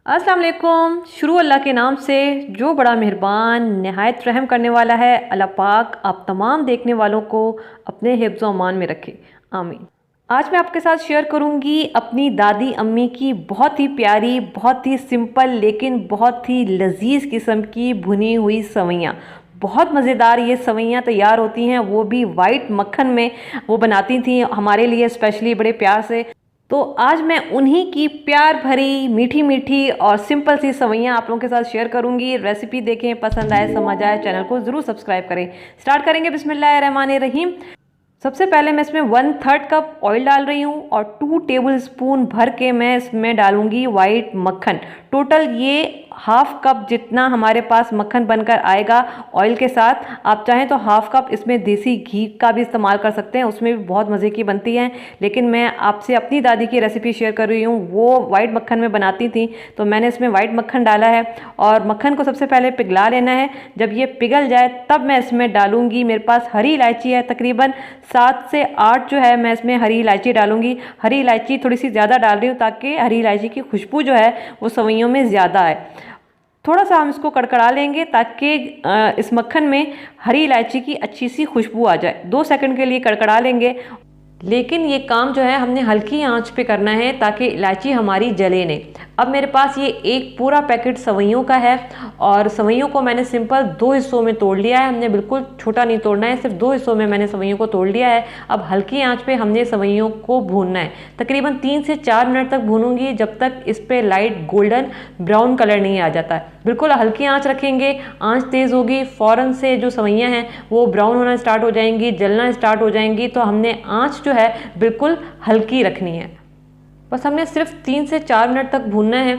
अस्सलाम वालेकुम। शुरू अल्लाह के नाम से जो बड़ा मेहरबान नहायत रहम करने वाला है। अल्लाह पाक आप तमाम देखने वालों को अपने हिफ्ज़ व अमान में रखे, आमीन। आज मैं आपके साथ शेयर करूंगी अपनी दादी अम्मी की बहुत ही प्यारी, बहुत ही सिंपल लेकिन बहुत ही लजीज किस्म की भुनी हुई सवैयाँ। बहुत मज़ेदार ये सवैयाँ तैयार होती हैं, वो भी वाइट मक्खन में वो बनाती थी हमारे लिए स्पेशली बड़े प्यार से। तो आज मैं उन्हीं की प्यार भरी मीठी मीठी और सिंपल सी सवैयाँ आप लोगों के साथ शेयर करूंगी। रेसिपी देखें, पसंद आए, समझ आए, चैनल को ज़रूर सब्सक्राइब करें। स्टार्ट करेंगे बिस्मिल्लाहिर्रहमानिर्रहीम। सबसे पहले मैं इसमें 1/3 कप ऑयल डाल रही हूँ और 2 टेबल स्पून भर के मैं इसमें डालूंगी वाइट मक्खन। टोटल ये हाफ कप जितना हमारे पास मक्खन बनकर आएगा ऑयल के साथ। आप चाहें तो हाफ कप इसमें देसी घी का भी इस्तेमाल कर सकते हैं, उसमें भी बहुत मज़े की बनती है। लेकिन मैं आपसे अपनी दादी की रेसिपी शेयर कर रही हूँ, वो वाइट मक्खन में बनाती थी, तो मैंने इसमें वाइट मक्खन डाला है। और मक्खन को सबसे पहले पिघला लेना है। जब ये पिघल जाए तब मैं इसमें डालूंगी, मेरे पास हरी इलायची है, तकरीबन 7 से 8 जो है मैं इसमें हरी इलायची डालूंगी। हरी इलायची थोड़ी सी ज़्यादा डाल रही हूँ ताकि हरी इलायची की खुशबू जो है वो सवैयों में ज़्यादा आए। थोड़ा सा हम इसको कड़कड़ा लेंगे ताकि इस मक्खन में हरी इलायची की अच्छी सी खुशबू आ जाए। 2 सेकंड के लिए कड़कड़ा लेंगे, लेकिन ये काम जो है हमने हल्की आंच पे करना है ताकि इलायची हमारी जले नहीं। अब मेरे पास ये एक पूरा पैकेट सवैयों का है और सवैयों को मैंने सिंपल 2 हिस्सों में तोड़ लिया है। हमने बिल्कुल छोटा नहीं तोड़ना है, सिर्फ 2 हिस्सों में मैंने सवैयों को तोड़ लिया है। अब हल्की आंच पे हमने सवैयों को भूनना है। तकरीबन 3 से 4 मिनट तक भूनूंगी, जब तक इस पे लाइट गोल्डन ब्राउन कलर नहीं आ जाता है। बिल्कुल हल्की आंच रखेंगे, आंच तेज़ होगी फ़ौरन से जो सवैयाँ हैं वो ब्राउन होना स्टार्ट हो जाएंगी, जलना स्टार्ट हो जाएंगी। तो हमने आंच जो है बिल्कुल हल्की रखनी है। बस हमने सिर्फ 3 से 4 मिनट तक भूनना है।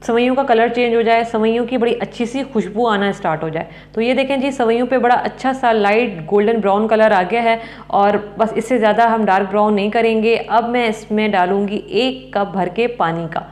सवैयों का कलर चेंज हो जाए, सवैयों की बड़ी अच्छी सी खुशबू आना स्टार्ट हो जाए। तो ये देखें जी, सवैयों पे बड़ा अच्छा सा लाइट गोल्डन ब्राउन कलर आ गया है और बस इससे ज़्यादा हम डार्क ब्राउन नहीं करेंगे। अब मैं इसमें डालूंगी 1 कप भर के पानी का।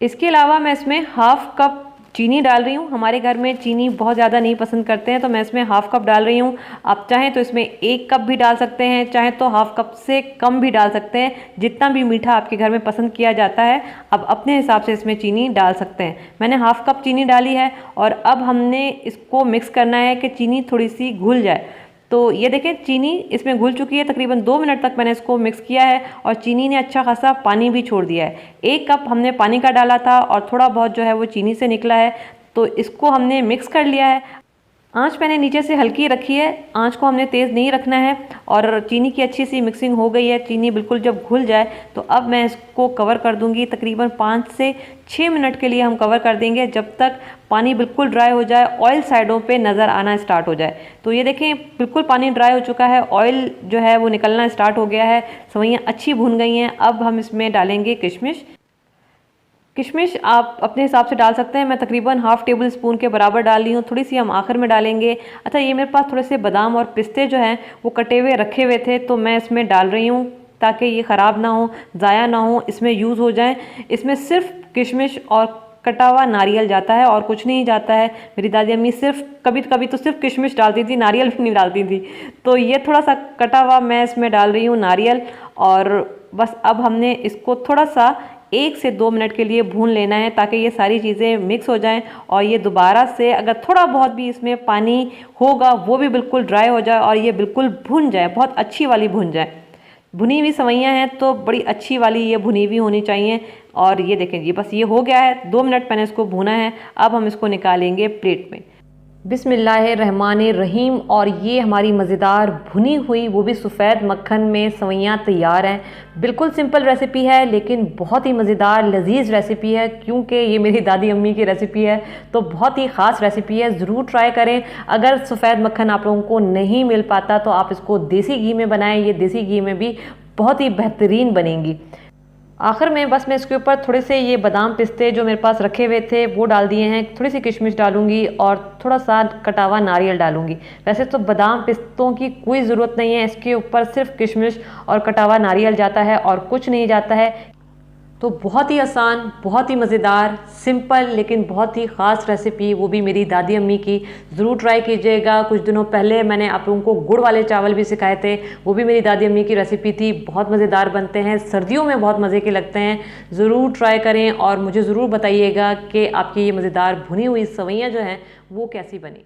इसके अलावा मैं इसमें हाफ कप चीनी डाल रही हूँ। हमारे घर में चीनी बहुत ज़्यादा नहीं पसंद करते हैं, तो मैं इसमें हाफ कप डाल रही हूँ। आप चाहें तो इसमें 1 कप भी डाल सकते हैं, चाहें तो हाफ कप से कम भी डाल सकते हैं। जितना भी मीठा आपके घर में पसंद किया जाता है, अब अपने हिसाब से इसमें चीनी डाल सकते हैं। मैंने हाफ कप चीनी डाली है और अब हमने इसको मिक्स करना है कि चीनी थोड़ी सी घुल जाए। तो ये देखें, चीनी इसमें घुल चुकी है। तकरीबन 2 मिनट तक मैंने इसको मिक्स किया है और चीनी ने अच्छा खासा पानी भी छोड़ दिया है। 1 कप हमने पानी का डाला था और थोड़ा बहुत जो है वो चीनी से निकला है। तो इसको हमने मिक्स कर लिया है। आंच मैंने नीचे से हल्की रखी है, आंच को हमने तेज़ नहीं रखना है। और चीनी की अच्छी सी मिक्सिंग हो गई है। चीनी बिल्कुल जब घुल जाए तो अब मैं इसको कवर कर दूंगी। तकरीबन 5 से 6 मिनट के लिए हम कवर कर देंगे, जब तक पानी बिल्कुल ड्राई हो जाए, ऑयल साइडों पे नज़र आना स्टार्ट हो जाए। तो ये देखें, बिल्कुल पानी ड्राई हो चुका है, ऑयल जो है वो निकलना स्टार्ट हो गया है, सवैयाँ अच्छी भुन गई हैं। अब हम इसमें डालेंगे किशमिश। किशमिश आप अपने हिसाब से डाल सकते हैं। मैं तकरीबन हाफ टेबल स्पून के बराबर डाल रही हूँ, थोड़ी सी हम आखिर में डालेंगे। अच्छा, ये मेरे पास थोड़े से बादाम और पिस्ते जो हैं वो कटे हुए रखे हुए थे, तो मैं इसमें डाल रही हूँ ताकि ये ख़राब ना हो, ज़ाया ना हो, इसमें यूज़ हो जाए। इसमें सिर्फ किशमिश और कटा हुआ नारियल जाता है और कुछ नहीं जाता है। मेरी दादी अम्मी सिर्फ कभी कभी तो सिर्फ किशमिश डालती थी, नारियल भी नहीं डालती थी। तो ये थोड़ा सा कटा हुआ मैं इसमें डाल रही हूँ नारियल। और बस अब हमने इसको थोड़ा सा 1 से 2 मिनट के लिए भून लेना है ताकि ये सारी चीज़ें मिक्स हो जाएं और ये दोबारा से अगर थोड़ा बहुत भी इसमें पानी होगा वो भी बिल्कुल ड्राई हो जाए और ये बिल्कुल भुन जाए, बहुत अच्छी वाली भुन जाए। भुनी हुई सवैयाँ हैं तो बड़ी अच्छी वाली ये भुनी हुई होनी चाहिए। और ये देखें जी, बस ये हो गया है। 2 मिनट मैंने इसको भुना है। अब हम इसको निकालेंगे प्लेट में। बिस्मिल्लाहिर्रहमानिर्रहीम। और ये हमारी मज़ेदार भुनी हुई, वो भी सफ़ेद मक्खन में सवैयाँ तैयार हैं। बिल्कुल सिंपल रेसिपी है लेकिन बहुत ही मज़ेदार लजीज रेसिपी है, क्योंकि ये मेरी दादी अम्मी की रेसिपी है तो बहुत ही ख़ास रेसिपी है। ज़रूर ट्राई करें। अगर सफ़ेद मक्खन आप लोगों को नहीं मिल पाता तो आप इसको देसी घी में बनाएं, ये देसी घी में भी बहुत ही बेहतरीन बनेंगी। आखिर में बस मैं इसके ऊपर थोड़े से ये बादाम पिस्ते जो मेरे पास रखे हुए थे वो डाल दिए हैं। थोड़ी सी किशमिश डालूंगी और थोड़ा सा कटा हुआ नारियल डालूंगी। वैसे तो बादाम पिस्तों की कोई ज़रूरत नहीं है, इसके ऊपर सिर्फ किशमिश और कटा हुआ नारियल जाता है और कुछ नहीं जाता है। तो बहुत ही आसान, बहुत ही मज़ेदार, सिंपल लेकिन बहुत ही ख़ास रेसिपी, वो भी मेरी दादी अम्मी की, ज़रूर ट्राई कीजिएगा। कुछ दिनों पहले मैंने आप लोगों को गुड़ वाले चावल भी सिखाए थे, वो भी मेरी दादी अम्मी की रेसिपी थी। बहुत मज़ेदार बनते हैं, सर्दियों में बहुत मज़े के लगते हैं। ज़रूर ट्राई करें और मुझे ज़रूर बताइएगा कि आपकी ये मज़ेदार भुनी हुई सेवइयाँ जो हैं वो कैसी बनी।